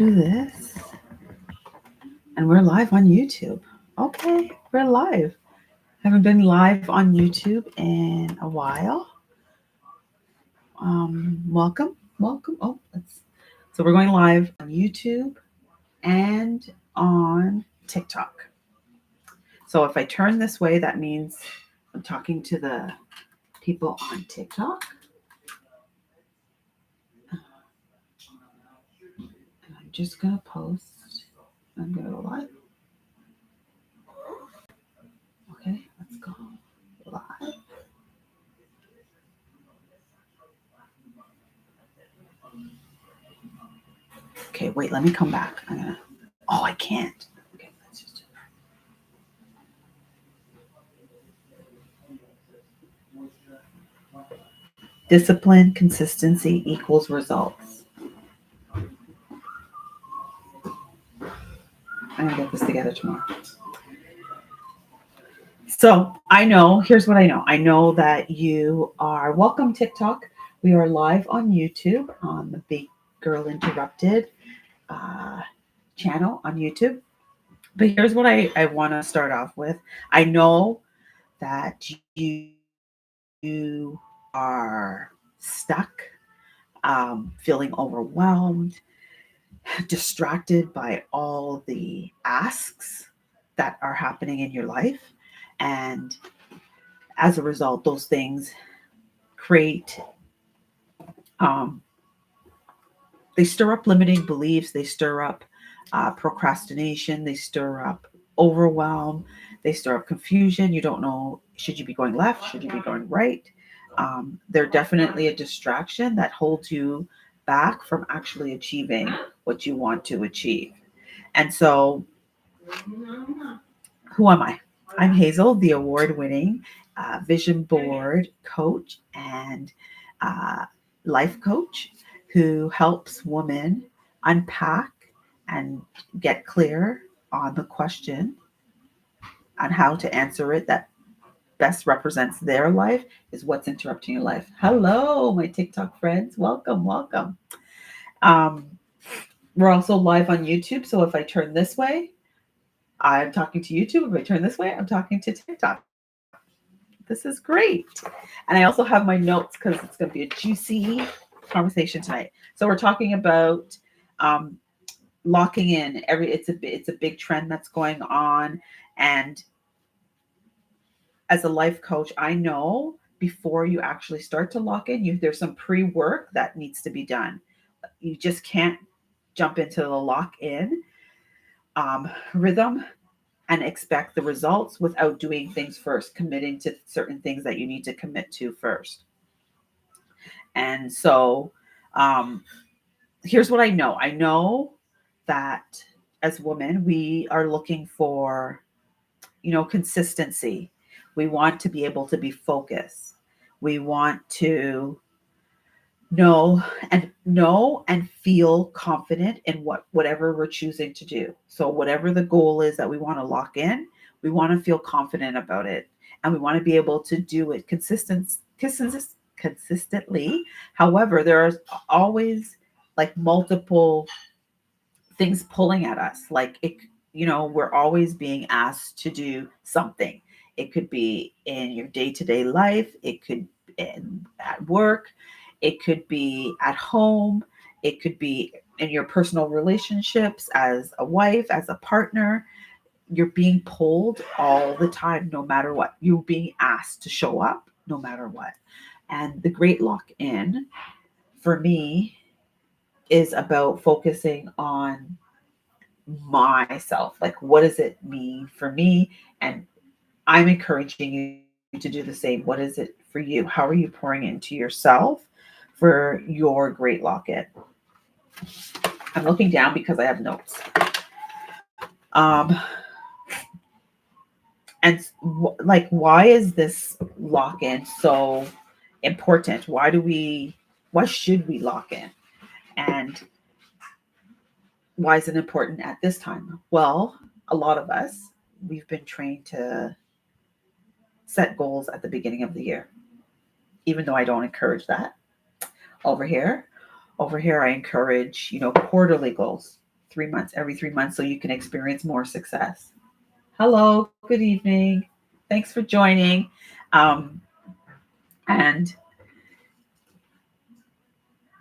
Do this. And we're live on YouTube. Okay, we're live. Haven't been live on YouTube in a while. Welcome. So we're going live on YouTube and on TikTok. So if I turn this way, that means I'm talking to the people on TikTok. And I'm just gonna post. I'm gonna go live. Okay, let's go live. Okay, wait, let me come back. Oh, I can't. Okay, let's just discipline, consistency equals results. I'm gonna get this together tomorrow. So here's what I know. I know that you are welcome TikTok. We are live on YouTube on the Big Girl Interrupted uh, channel on YouTube. But here's what I want to start off with. I know that you are stuck, feeling overwhelmed, distracted by all the asks that are happening in your life. And as a result, those things create, um, they stir up limiting beliefs, they stir up procrastination, they stir up overwhelm, they stir up confusion. You don't know, should you be going left? Should you be going right? They're definitely a distraction that holds you back from actually achieving what you want to achieve. And so, who am I? I'm Hazel, the award winning vision board coach and uh, life coach who helps women unpack and get clear on the question on how to answer it that best represents their life is what's interrupting your life. Hello, my TikTok friends. Welcome. Um, we're also live on YouTube. So if I turn this way, I'm talking to YouTube. If I turn this way, I'm talking to TikTok. This is great. And I also have my notes because it's going to be a juicy conversation tonight. So we're talking about um, locking in. It's a big trend that's going on, and as a life coach, I know before you actually start to lock in, there's some pre-work that needs to be done. You just can't jump into the lock in rhythm and expect the results without doing things first, committing to certain things that you need to commit to first. And so, um, here's what I know. I know that as women, we are looking for, consistency. We want to be able to be focused. We want to know and feel confident in whatever we're choosing to do. So whatever the goal is that we want to lock in, we want to feel confident about it, and we want to be able to do it consistently. However, there are always like multiple things pulling at us. Like we're always being asked to do something. It could be in your day-to-day life, it could at work, it could be at home, it could be in your personal relationships as a wife, as a partner. You're being pulled all the time, no matter what. You're being asked to show up no matter what. And the great lock in for me is about focusing on myself. Like, what does it mean for me? And I'm encouraging you to do the same. What is it for you? How are you pouring into yourself for your great lock in? I'm looking down because I have notes. Um, and like, why is this lock in so important? Why should we lock in? And why is it important at this time? Well, a lot of us, we've been trained to set goals at the beginning of the year, even though I don't encourage that over here. Over here, I encourage, quarterly goals. 3 months, every 3 months, so you can experience more success. Hello, good evening. Thanks for joining. Um, and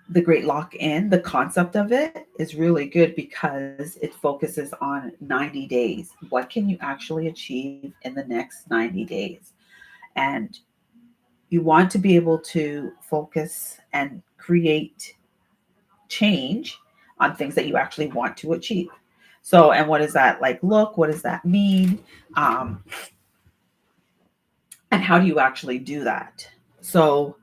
the Great Lock In, the concept of it is really good because it focuses on 90 days. What can you actually achieve in the next 90 days? And you want to be able to focus and create change on things that you actually want to achieve. So, and what does that like look? What does that mean? Um, and how do you actually do that? So,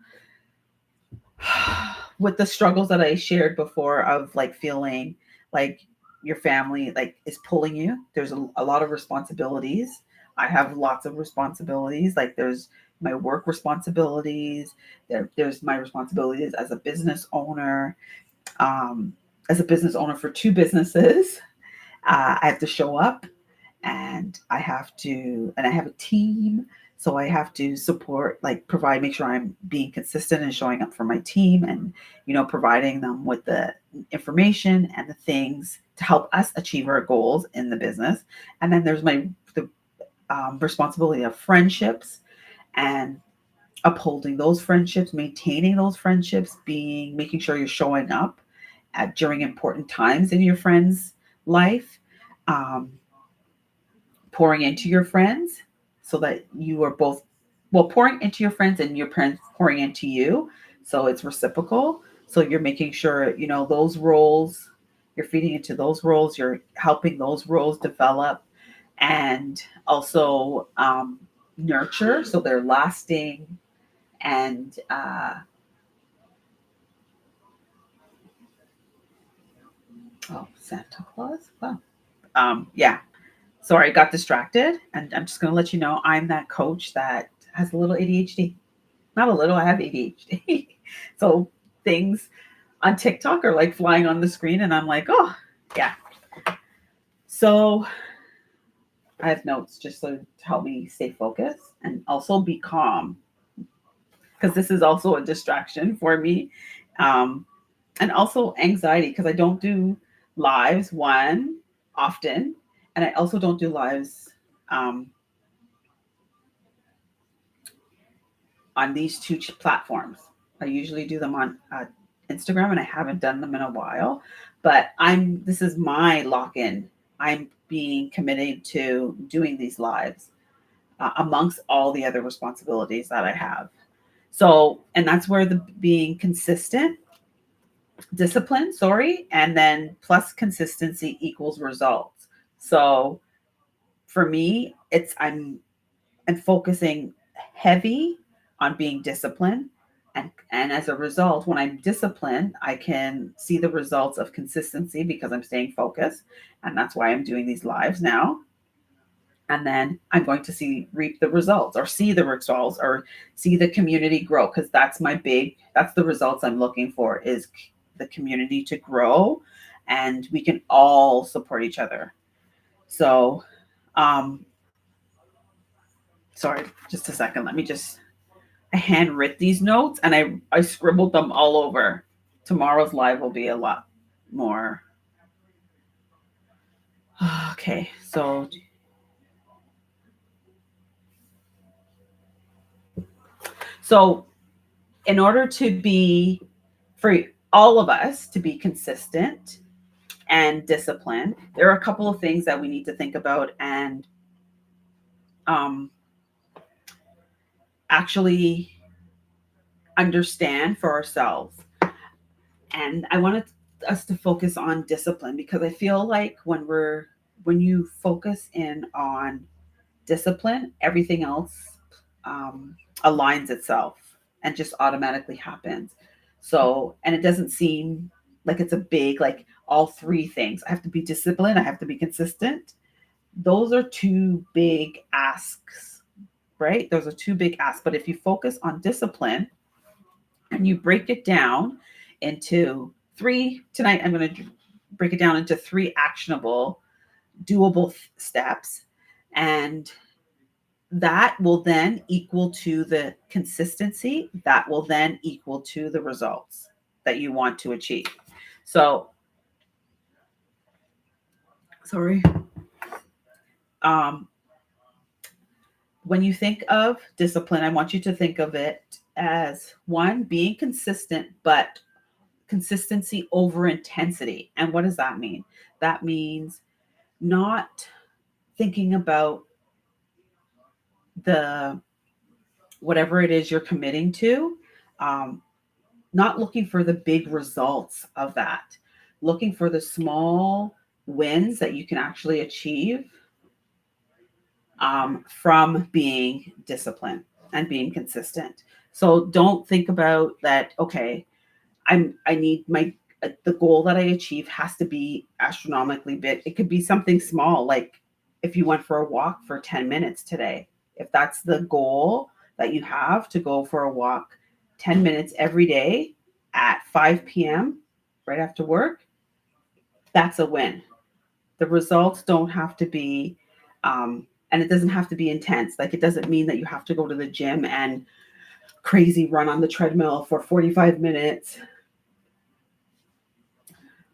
with the struggles that I shared before of like feeling like your family like is pulling you, there's a lot of responsibilities. I have lots of responsibilities. Like there's my work responsibilities. There's my responsibilities as a business owner. Um, as a business owner for two businesses, I have to show up and I have a team. So I have to support, like provide, make sure I'm being consistent and showing up for my team and, providing them with the information and the things to help us achieve our goals in the business. And then there's the responsibility of friendships and upholding those friendships, maintaining those friendships, making sure you're showing up during important times in your friend's life. Um, Pouring into your friends so that you are both pouring into your friends and your friends pouring into you, so it's reciprocal. So you're making sure those roles, you're feeding into those roles, you're helping those roles develop and also nurture so they're lasting. And Santa Claus, wow. Yeah, sorry, I got distracted, and I'm just going to let you know I'm that coach that has a little ADHD. Not a little, I have ADHD. So things on TikTok are like flying on the screen, and I'm like, oh, yeah. So I have notes just to help me stay focused and also be calm, because this is also a distraction for me. Um, and also anxiety, because I don't do lives, one, often, and I also don't do lives um, on these two platforms. I usually do them on Instagram, and I haven't done them in a while. But this is my lock in. I'm being committed to doing these lives amongst all the other responsibilities that I have. So, and that's where the being consistent, discipline, sorry, and then plus consistency equals results. So for me, I'm focusing heavy on being disciplined. And as a result, when I'm disciplined, I can see the results of consistency because I'm staying focused. And that's why I'm doing these lives now. And then I'm going to reap the results or see the results or see the community grow, because that's the results I'm looking for, is the community to grow and we can all support each other. So, um, sorry, just a second. I handwrit these notes and I scribbled them all over. Tomorrow's live will be a lot more. Okay, so in order for all of us to be consistent and disciplined, there are a couple of things that we need to think about and um, actually understand for ourselves. And I wanted us to focus on discipline, because I feel like when you focus in on discipline, everything else aligns itself and just automatically happens. So, and it doesn't seem like it's a big, like all three things. I have to be disciplined, I have to be consistent. Those are two big asks, right? Those are two big asks. But if you focus on discipline and you break it down into three, tonight I'm going to break it down into three actionable, doable steps. And that will then equal to the consistency, that will then equal to the results that you want to achieve. So Sorry. Um, when you think of discipline, I want you to think of it as one, being consistent, but consistency over intensity. And what does that mean? That means not thinking about the whatever it is you're committing to, um, not looking for the big results of that, looking for the small wins that you can actually achieve from being disciplined and being consistent. So don't think about that. Okay, I need my the goal that I achieve has to be astronomically big. It could be something small, like if you went for a walk for 10 minutes today. If that's the goal that you have, to go for a walk 10 minutes every day at 5 p.m. right after work, that's a win. The results don't have to be and it doesn't have to be intense. Like, it doesn't mean that you have to go to the gym and crazy run on the treadmill for 45 minutes.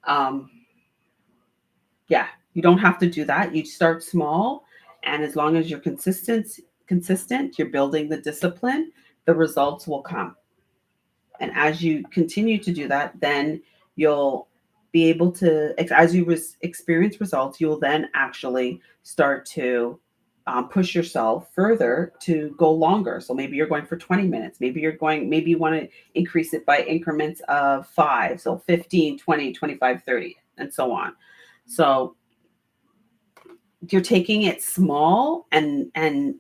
Um, yeah, you don't have to do that. You start small, and as long as you're consistent, you're building the discipline, the results will come. And as you continue to do that, then you'll be able to, as you experience results, you'll then actually start to push yourself further to go longer. So maybe you're going for 20 minutes. Maybe you want to increase it by increments of 5. So 15, 20, 25, 30, and so on. So you're taking it small and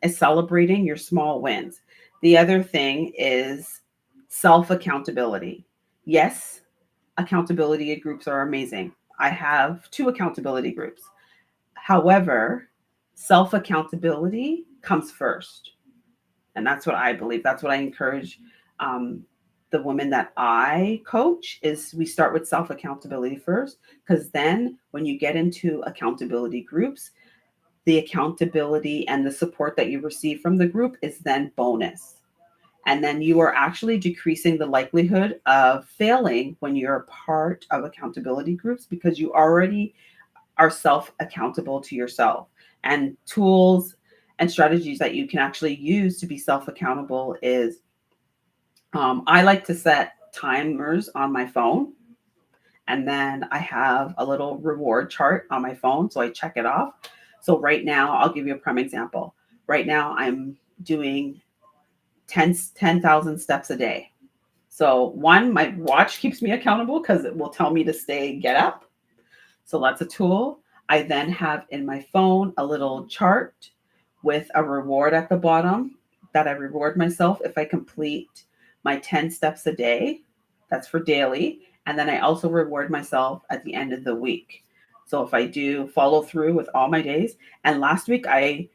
celebrating your small wins. The other thing is self accountability. Yes, accountability groups are amazing. I have 2 accountability groups. However, self accountability comes first. And that's what I believe. That's what I encourage um, the women that I coach, is we start with self accountability first, because then when you get into accountability groups, the accountability and the support that you receive from the group is then bonus. And then you are actually decreasing the likelihood of failing when you're a part of accountability groups, because you already are self accountable to yourself. And tools and strategies that you can actually use to be self accountable is I like to set timers on my phone. And then I have a little reward chart on my phone. So I check it off. So right now, I'll give you a prime example. Right now, I'm doing 10,000 steps a day. So one, my watch keeps me accountable because it will tell me to get up. So that's a tool. I then have in my phone a little chart with a reward at the bottom that I reward myself if I complete my 10 steps a day. That's for daily. And then I also reward myself at the end of the week. So if I do follow through with all my days, and last week I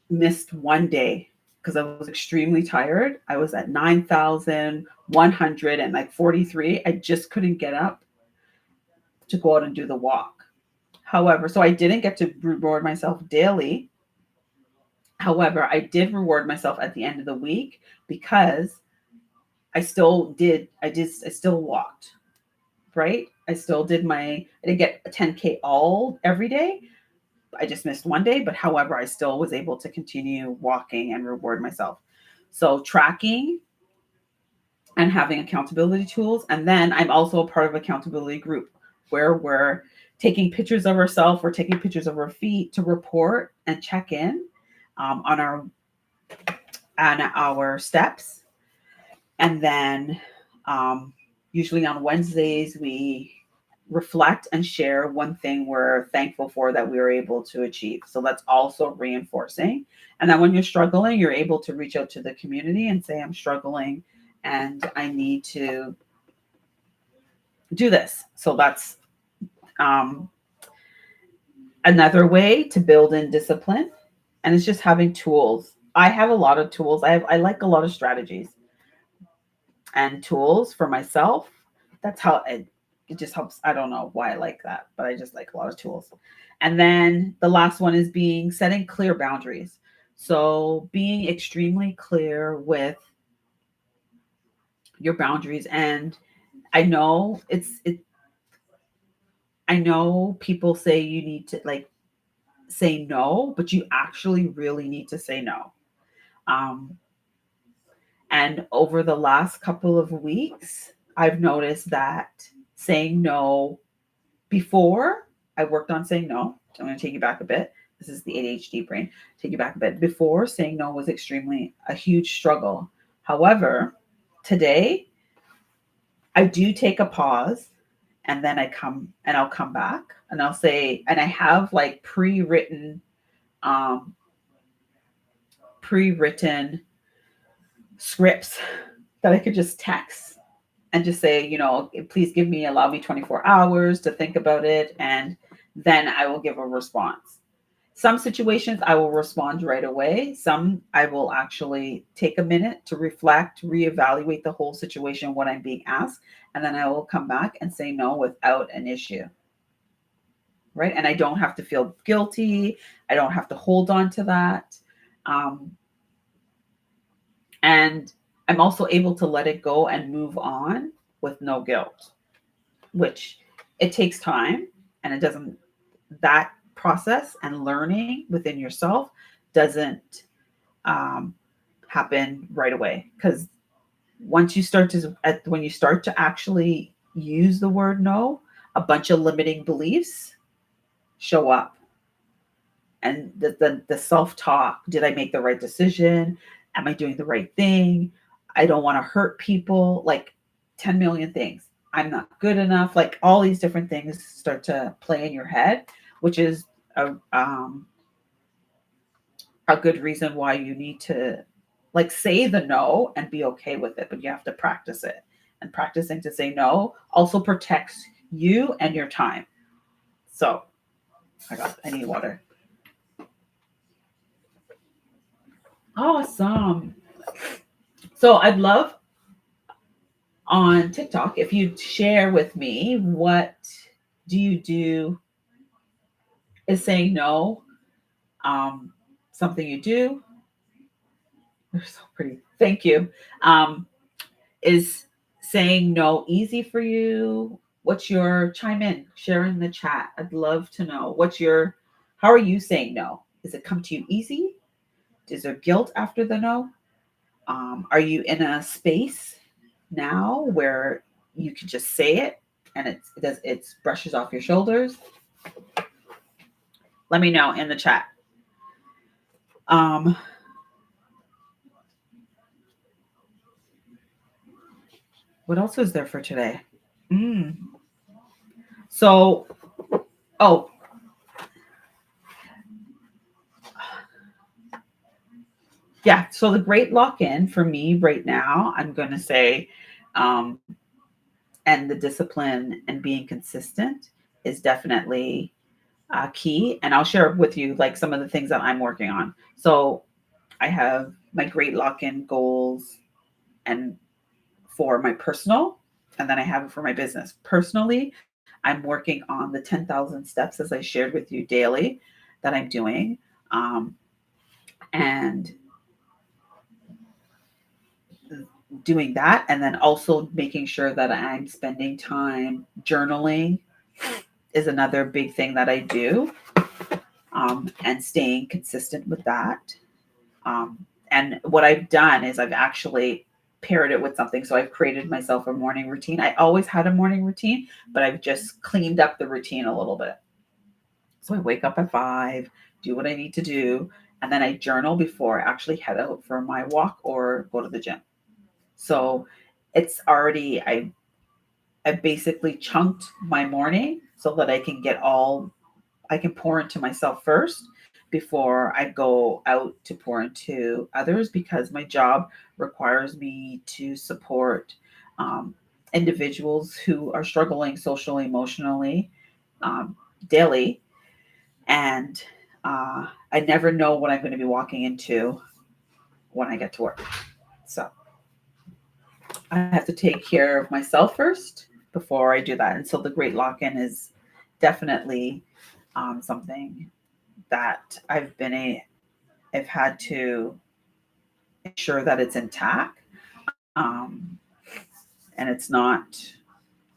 missed one day because I was extremely tired. I was at 9,100 and like 43. I just couldn't get up to go out and do the walk. However, so I didn't get to reward myself daily. However, I did reward myself at the end of the week because I still walked, right? I didn't get a 10K all every day. I just missed one day, but however, I still was able to continue walking and reward myself. So tracking and having accountability tools. And then I'm also a part of accountability group where we're taking pictures of ourselves, we're taking pictures of our feet to report and check in on our steps. And then usually on Wednesdays, we reflect and share one thing we're thankful for that we were able to achieve. So that's also reinforcing. And then when you're struggling, you're able to reach out to the community and say, I'm struggling and I need to do this. So that's um, another way to build in discipline. And it's just having tools. I have a lot of tools. I like a lot of strategies and tools for myself. That's how it just helps. I don't know why I like that, but I just like a lot of tools. And then the last one is setting clear boundaries. So being extremely clear with your boundaries. And I know I know people say you need to like say no, but you actually really need to say no. Um, and over the last couple of weeks, I've noticed that saying no before I worked on saying no. So I'm going to take you back a bit. This is the ADHD brain. Take you back a bit. Before, saying no was extremely a huge struggle. However, today I do take a pause and then I'll come back and I'll say, and I have like um, pre-written scripts that I could just text and just say, please allow me 24 hours to think about it. And then I will give a response. Some situations I will respond right away. Some I will actually take a minute to reflect, reevaluate the whole situation, what I'm being asked, and then I will come back and say no without an issue. Right. And I don't have to feel guilty. I don't have to hold on to that. Um, and I'm also able to let it go and move on with no guilt, which it takes time and it doesn't, that process and learning within yourself doesn't um, happen right away. Because when you start to actually use the word no, a bunch of limiting beliefs show up. And the self-talk, did I make the right decision? Am I doing the right thing? I don't want to hurt people, like 10 million things. I'm not good enough, like all these different things start to play in your head, which is a good reason why you need to like say the no and be okay with it, but you have to practice it. And practicing to say no also protects you and your time. So I need water. Awesome. So I'd love on TikTok if you'd share with me, what do you do? Is saying no um, something you do? They're so pretty. Thank you. Um, is saying no easy for you? What's your chime in? Share in the chat. I'd love to know. How are you saying no? Does it come to you easy? Is there guilt after the no? Are you in a space now where you can just say it and it brushes off your shoulders? Let me know in the chat. Um, what else is there for today? Mm. So, oh, yeah. So the great lock in for me right now, I'm going to say, um, and the discipline and being consistent is definitely key. And I'll share with you like some of the things that I'm working on. So I have my great lock in goals and for my personal, and then I have it for my business. Personally, I'm working on the 10,000 steps as I shared with you daily that I'm doing. Um, and doing that, and then also making sure that I'm spending time journaling is another big thing that I do, and staying consistent with that. And what I've done is I've actually paired it with something. So I've created myself a morning routine. I always had a morning routine, but I've just cleaned up the routine a little bit. So I wake up at 5, do what I need to do, and then I journal before I actually head out for my walk or go to the gym. So it's already, I basically chunked my morning so that I can pour into myself first before I go out to pour into others, because my job requires me to support um, individuals who are struggling socially, emotionally, um, daily. And I never know what I'm going to be walking into when I get to work. So I have to take care of myself first before I do that. And so the great lock in is definitely something that I've had to ensure that it's intact, and it's not,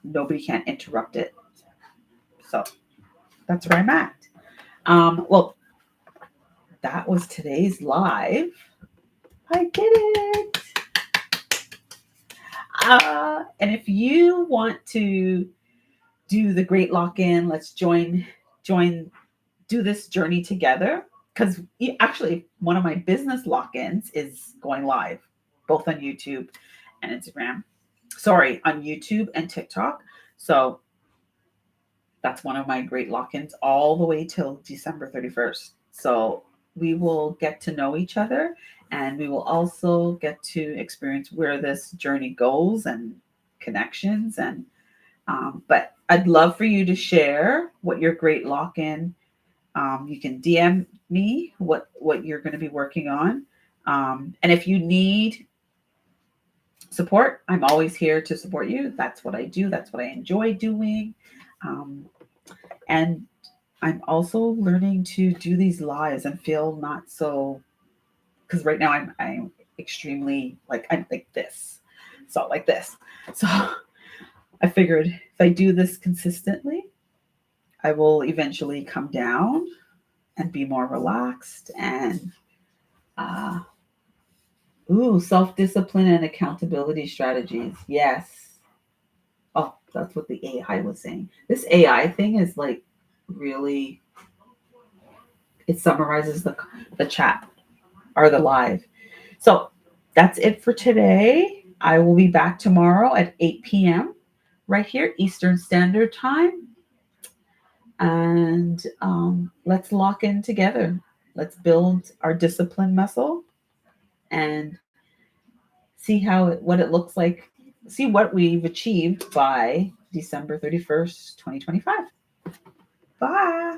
nobody can interrupt it. So that's where I'm at. Well, that was today's live. I did it. And if you want to do the great lock-in, let's join, do this journey together. Because actually, one of my business lock-ins is going live, both on YouTube and Instagram. Sorry, on YouTube and TikTok. So that's one of my great lock-ins all the way till December 31st. So we will get to know each other, and we will also get to experience where this journey goes and connections. And but I'd love for you to share what your great lock-in. You can DM me what you're going to be working on, and if you need support, I'm always here to support you. That's what I do. That's what I enjoy doing. And I'm also learning to do these lives and feel not so, because right now I'm extremely I'm like this. So like this. So I figured if I do this consistently, I will eventually come down and be more relaxed and self-discipline and accountability strategies. Yes. Oh, that's what the AI was saying. This AI thing is like really, it summarizes the chat or the live. So that's it for today. I will be back tomorrow at 8 p.m. right here, Eastern Standard Time. And let's lock in together. Let's build our discipline muscle and see what it looks like. See what we've achieved by December 31st, 2025. Bye.